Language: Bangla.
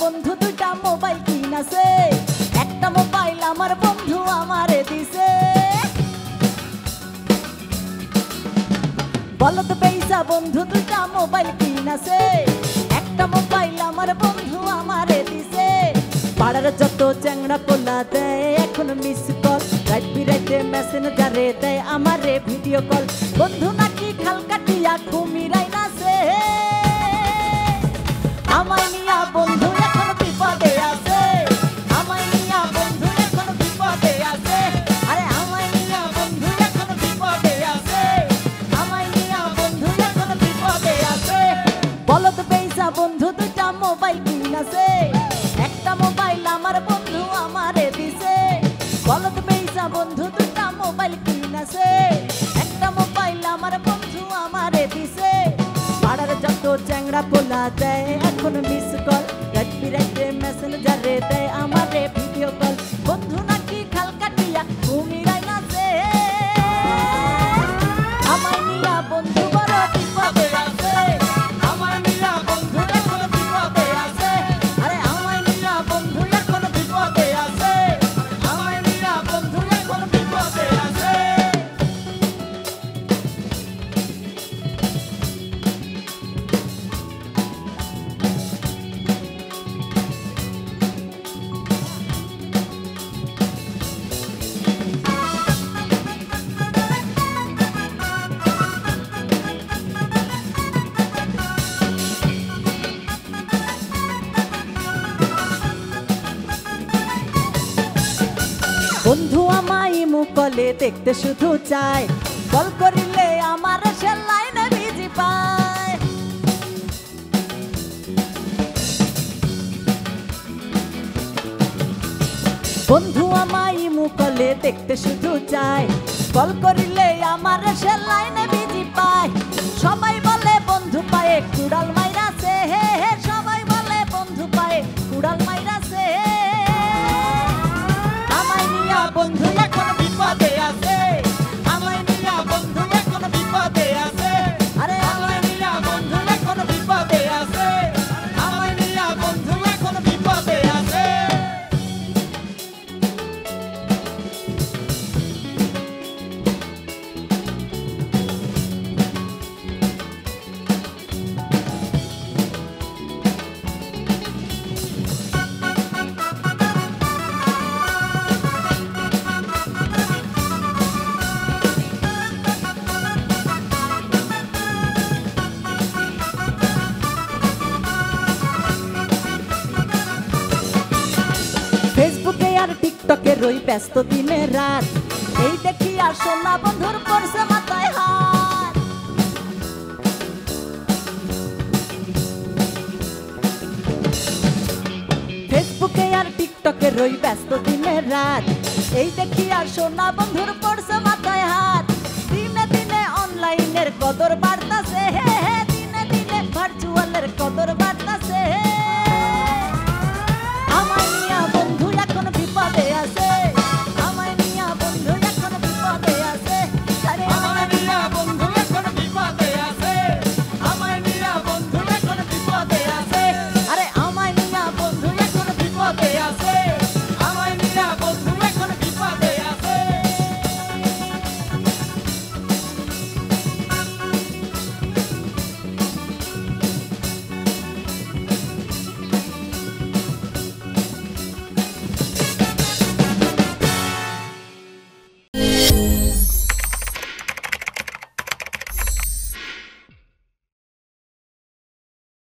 বন্ধু দুইটা মোবাইল কিনাছে, একটা মোবাইল আমার বন্ধু আমারে দিছে। বলদ পয়সা বন্ধু দুইটা মোবাইল কিনাছে, একটা মোবাইল আমার বন্ধু আমারে দিছে। পাড়ার যত চ্যাংড়া পোলা দেয় এখন মিস কল, রাত বিরাইতে মেসেঞ্জারে দেয় আমারে ভিডিও কল। বন্ধু নাকি খাল কাটিয়া কুমিরাই নাছে, আমায় নিয়া বন্ধু এখন বিপদে আছে, আমায় নিয়া বন্ধু এখন বিপদে আছে। আরে আমায় নিয়া বন্ধু এখন বিপদে আছে, আমায় নিয়া বন্ধু এখন বিপদে আছে। বলদ পয়সা বন্ধু দুইটা মোবাইল কিনাছে, একটা মোবাইল আমার বন্ধু আমারে দিছে। বলদ পয়সা বন্ধু দুইটা মোবাইল কিনাছে, একটা মোবাইল আমার বন্ধু আমারে দিছে। পাড়ার যত চ্যাংড়া পোলা দেয় এখন মিস কল, রাত বিরাইতে মেসেঞ্জারে দেয় আমারে ভিডিও কল। বন্ধু নাকি খাল কাটিয়া কুমিরাই নাছে, আমায় নিয়া বন্ধু বড় বিপদে আছে, আমায় নিয়া বন্ধু এখন বিপদে আছে। আরে আমায় নিয়া বন্ধু এখন বিপদে আছে, আমায় নিয়া বন্ধু এখন বিপদে আছে। বন্ধু আমায় মুকলে দেখতে শুধু চায়, কল করিলে আমার সে লাইনে বিজি পায়। বন্ধু আমায় মুকলে দেখতে শুধু চায়, কল করিলে আমার সে লাইনে বিজি পায়। সবাই বলে বন্ধু পায়ে কুড়াল মাইরাছে, হে হে সবাই বলে বন্ধু পায়ে কুড়াল মাইরাছে। আমায় নিয়া বন্ধু এখন বিপদে আছে, আমায় নিয়া বন্ধু এখন বিপদে আছে। আরে আমায় নিয়া বন্ধু এখন বিপদে আছে, আমায় নিয়া বন্ধু এখন বিপদে আছে। ফেসবুকে আর টিকটকে রই ব্যস্ত দিনে রাত, এই দেখি আর সোনা বন্ধুর পড়ছে মাথায় হাত। ফেসবুকে আর টিকটকে রই ব্যস্ত দিনে রাত, এই দেখি আর সোনা বন্ধুর পড়ছে মাথায় হাত। দিনে দিনে অনলাইনের কদর বাড়তাছে, হে হে দিনে দিনে ভার্চুয়ালের কদর বাড়তাছে।